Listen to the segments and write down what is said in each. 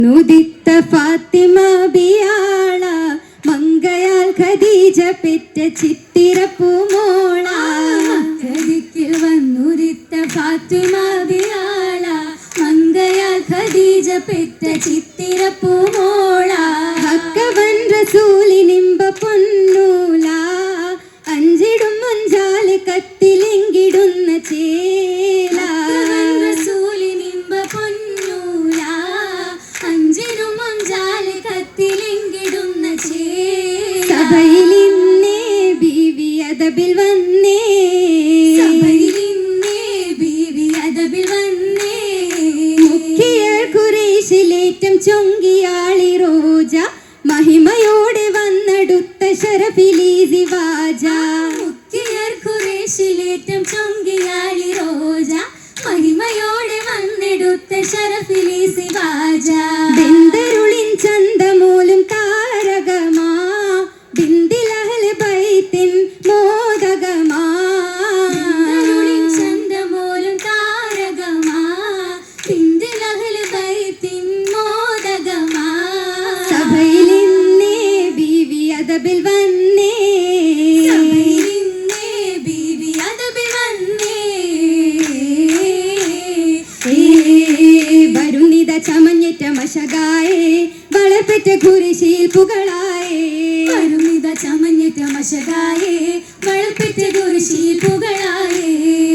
നുദിത്ത ഫാത്തിമ ബിയാള മങ്കയാൽ ഖദീജ പെറ്റ ചിത്തിരപ്പൂമോള ഖദീക്കിൽ വന്നുദിത്ത ഫാത്തിമ ബിയാള മങ്കയാൽ ഖദീജ പെറ്റ ചിത്തിരപ്പൂമോള ഹക്കവൻ റസൂലിനിമ്പ പൊന്നൂല അഞ്ചിടും മഞ്ചാല് കത്തിലെങ്കിടുന്ന ചേല റസൂലിനിമ്പ പൊന്നൂല അഞ്ചിടും മഞ്ചാല് കത്തിലെങ്കിടുന്ന ചേല സഭയിലിന്നേ ബീവി അദബിൽ വന്നേ സഭയിലിന്നേ ബീവി അദബിൽ വന്നേ മുഖ്യർ ഖുറൈശിലേറ്റം ചൊങ്കിയാളി റോജ മഹിമയോടെ വന്നെടുത്ത ശരഫിലി സിവാജ മുഖ്യർ ഖുറൈശിലേറ്റം ചൊങ്കിയാളി റോജ മഹിമയോടെ വന്നെടുത്ത ശരഫിലി സിവാജ ബിന്ദരുളിൻ ചന്തമൂലും താരകമാ ബിന്ദിലഹൽ ബൈത്തിൻ മോദകമാ ബിന്ദരുളിൻ ചന്തമൂലും താരകമാ ബിന്ദിലഹൽ ബൈത്തിൻ മോദകമാ സഭയിലിന്നേ ബീവി അദബിൽ വന്നേ സഭയിലിന്നേ ബീവി അദബിൽ വന്നേ വരുന്നിത ചമഞ്ഞറ്റ മശകായേ വളർപ്പെട്ട കുരിശിൽ പുകളായേ വരുന്നിത ചമഞ്ഞറ്റ മശകായേ വളർപ്പെട്ട കുരിശിൽ പുകളായേ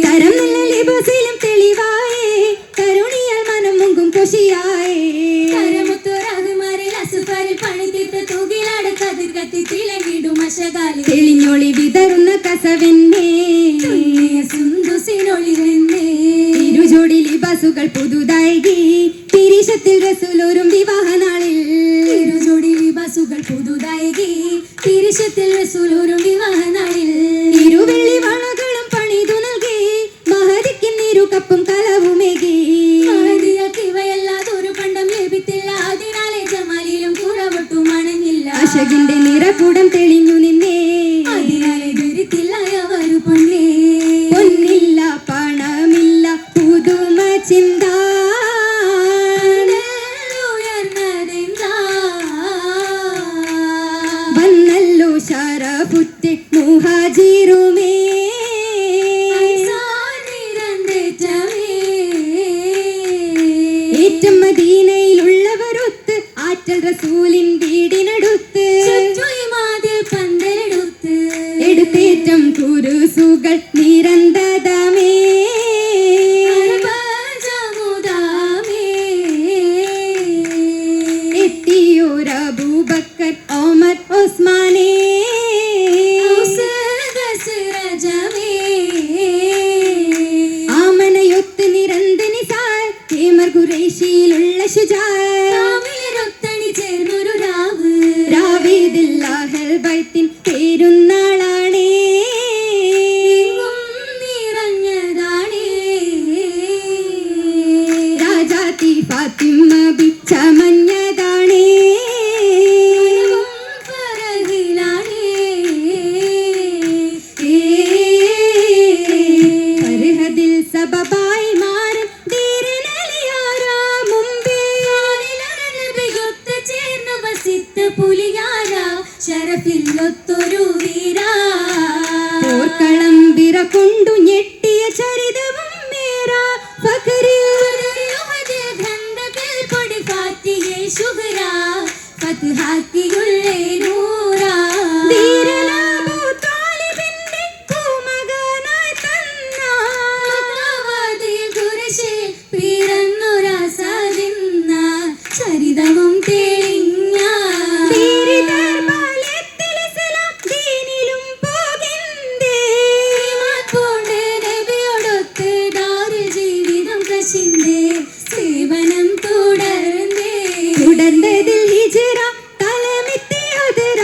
തരം നല്ല ലിബസിലും തെളിവായേ കരുണിയാൽ മനം മുങ്കും കൊശിയായേ കരമുത്തുറഹ്മാനിൽ അസുഫറിൽ പണിതീർത്ത തൂകിലാട് കതിർ കത്തി തിളങ്ങിടും മശകാലി തെളിഞ്ഞൊളി വിതറുന്ന കസവെന്നേ സുന്ദുസിനൊളിവെന്നേ ഇരുജോടി ലിബാസുകൾ പുതുതായി തിരിശത്തിൽ റസൂലോരും വിവാഹ നാളിൽ ഇരുജോടി ലിബാസുകൾ പുതുതായി തിരിശത്തിൽ റസൂലോരും വിവാഹ നാളിൽ ഇരുവെള്ളി വളകളും പണിതു നൽകി മഹദിക്കിന്നിരു കപ്പും കലവുമേകി ഇവയല്ലാതൊരു പണ്ടം ലഭിത്തില്ല അതിനാലെ ജമാലിലും കുറവൊട്ടും മണഞ്ഞില്ല അശകിന്റെ നിറകൂടം തെളിഞ്ഞു നിന്നേ അതിനാലെ ദുരിത്തില്ല അവരു പൊന്നേ പൊന്നില്ല പണമില്ല പുതുമ ചിന്ത വന്നല്ലോ ശരഫുറ്റ് മുഹാജിറുമേ ഏറ്റം മദീനയിലുള്ളവരൊത്ത് ആറ്റൽ റസൂലിൻ വീടിനടുത്ത് പന്തലെടുത്ത് എടുത്തേറ്റം കുരുസുകൾ നിരന്തതമേ എത്തിയോരബൂബക്കർ ഓമർ ഉസ്മാനേ ആമനയൊത്ത് നിരന്തനി സാർ ഹേമർ ഖുറൈശിയിലുള്ള ശുജാഅൊത്തണി ചേർന്നൊരു രാവ് രാവീദില്ലാഹൽ ബൈത്തിൻ പേരുന്നാളാണേ നിറഞ്ഞതാണേ രാജാത്തി ഫാത്തിമ ബി ചമഞ്ഞതാണേ ഫർഹദിൽ സബബായി മാറും ധീരനലിയാരാ മുമ്പേ ചേർന്ന വസിത്ത് പുലിയാരാ ശരഫില്ലൊത്തൊരു വീരാ പോർക്കളം വിറ കൊണ്ടു ഞെട്ടിയ ചരിതവും മേരാ ഫഖറിൽ ഖന്തഖിൽ പൊടി ഫാത്തിഹെ ശുഹ്റാ ഫത്ഹാക്കിയുള്ളേ നൂറാ ധീരനാ അബൂ താലിബിന്റെ പൂമകനായി തന്ന മക്കാവാദിൽ ഖുറൈശിൽ പിറന്നൊരാസാദിന്ന ചരിതവും തെളിഞ്ഞ സേവനം തുടർന്നതിൽ ഹിജ്റ തലമിത്തിയുതിര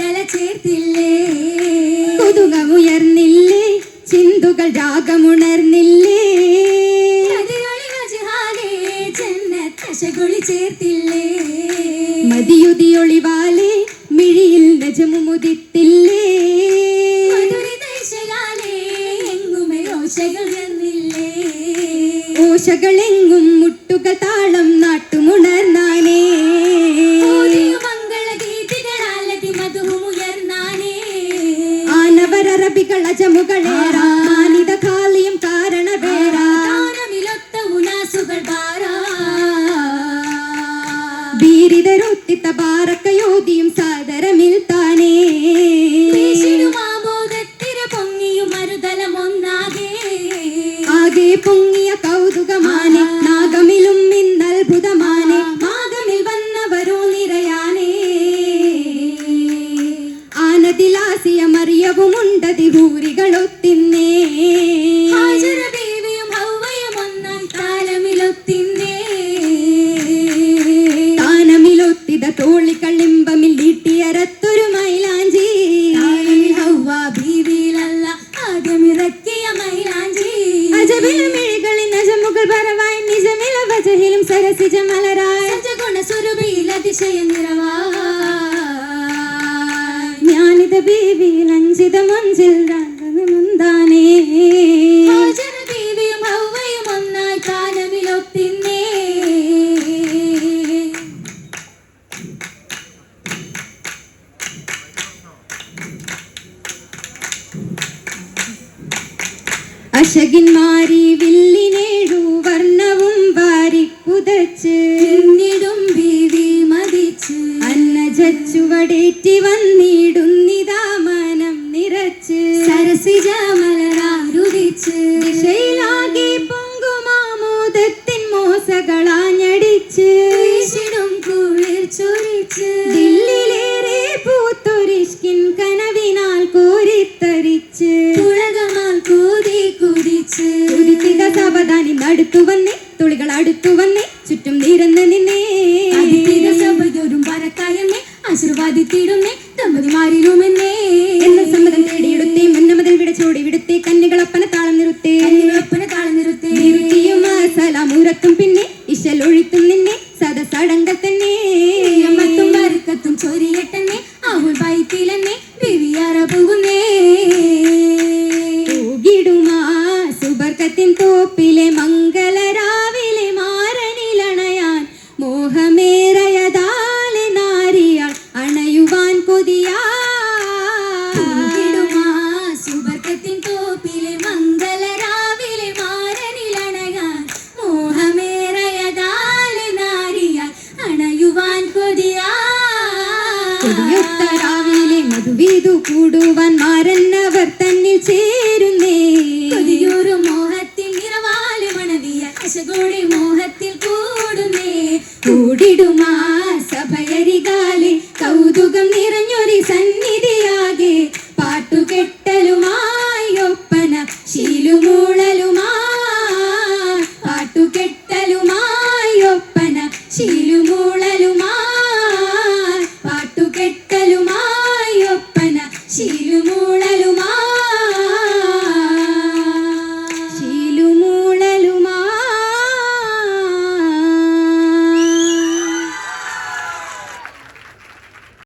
മംഗല ചേർത്തില്ലേ കുതുകമുയർന്നില്ലേ ചിന്തുകൾ രാഗമുണർന്നില്ലേ ചെന്നത്തശകുളി ചേർത്തില്ലേ മതിയുതിയൊളിവാലേ മിഴിയിൽ നജമുമുദിത്തില്ലേ എങ്ങുമേ ഓശകൾ ചേർന്നില്ലേ ഓശകളെങ്ങും മുട്ടുകൾ താളം നാട്ടുമുണർന്നാനേ മംഗളഗീതികളാലതി മധുമുയർന്നാനേ ആനവരറബികൾ അജമുകളേറാ മാനിത കാളിയും കാരണവേറാ താനമിലൊത്ത ഉനാസുകൾ ബാരാ ബീരിതരൊത്തിത്ത ബാറക്കയോതിയും സാദരമിൽ താനേ ആമോദത്തിര പൊങ്ങിയും മരുതലമൊന്നാകെ ആകെ പൊങ്ങിയ കൗതുകമാനെ നാഗമിലും ഇന്നത്ഭുതമാനെ മാഗമിൽ വന്നവരോ നിരയാനേ ആനതിലാസിയ മറിയവുമുണ്ടതി ഹൂരികളൊത്തിന്നേ ബീവിയും ഹൗവയും ഒന്നായി താലമിലൊത്തിന്നേ താനമിലൊത്തിത തോളിക്കളിമ്പമിൽ നീട്ടിയരത്തൊരു മൈലാഞ്ചി ഹൗവ ബീവിയിലല്ല ആദ്യമിറക്കിയ മൈലാഞ്ചി അജബിലും മിഴികളിൽ നജമുകൾ പരവായി നിജമില വജഹിലും സരസിജ മലരായ സജഗുണ സുരഭിയിൽ അതിശയ നിറവായി ജ്ഞാനിത ബീവിയിൽ അഞ്ചിത മഞ്ചിൽ മുന്താനേ ബീവിയും ഹൗവയും ഒന്നായി താലമിലൊത്തിന്നേ അശകിന്മാരി വില്ലിനേഴു വർണ്ണവും വാരിക്കുതച്ച് പിന്നിടും ബീവി മതിച്ച് അന്നജച്ചുവടേറ്റി വന്നിടുന്നിതാ മനം നിറച്ച് സരസിജ മലരാരുദിച്ച് ദിശയിലാകെ പൊങ്കുമാമോദത്തിൻ മോസകളാഞ്ഞടിച്ച് വീശിടും കുളിർ ചൊരിച്ച് ദില്ലിലേറെ പൂത്തൊരിഷ്കിൻ കനവിനാൽ കോരിത്തരിച്ച് പുളകമാൽ കൂതി കുതിച്ച് ഉദിത്തിക സാവധാനി അടുത്തു വന്നേ തുളികൾ അടുത്തു വന്നേ ചുറ്റും നിരന്ന് നിന്നേ അതിഥിക സഭയോരും പരക്കായെന്നേ ആശീർവാദിത്തിടുന്നേ ദമ്പതിമാരിലുമെന്നേ എന്ന സമ്മതം തേടിയെടുത്തേ മുന്നമതിൽ വിടച്ചോടി വിടുത്തേ കന്നുകളപ്പന താളം നിറുത്തേ താളം നിറുത്തേ നിറുത്തിയും സലാമൂരത്തും പിന്നെ ഇശലൊഴിത്തും നിന്നെ സദസടങ്കൽ തന്നെ മത്തും വറുക്കത്തും ചൊരിയട്ടെന്നേ അവൾ വൈത്തിലെന്നേ വിവിയാറ പോകുന്നേ ൂകിടുമാ സുബർക്കത്തിൻ തോപ്പിലെ മംഗളരാവിലെ മാരനിലണയാൻ മോഹമേറയതാലെ നാരിയാൾ അണയുവാൻ കൊതിയാ സുബർക്കത്തിൻ തോപ്പിലെ മംഗളരാവിലെ മാരനിലണയാൻ മോഹമേറയതാലെ നാരിയാൽ അണയുവാൻ കൊതിയാ കൊടിയൊത്ത രാവിലെ മധുവീതു കൂടുവാൻ മാരന്നവർ തന്നിൽ ചേരുന്നേ കൊതിയൂറും മോഹത്തിൻ നിറവാല് മണവിയ അശകോടി മോഹ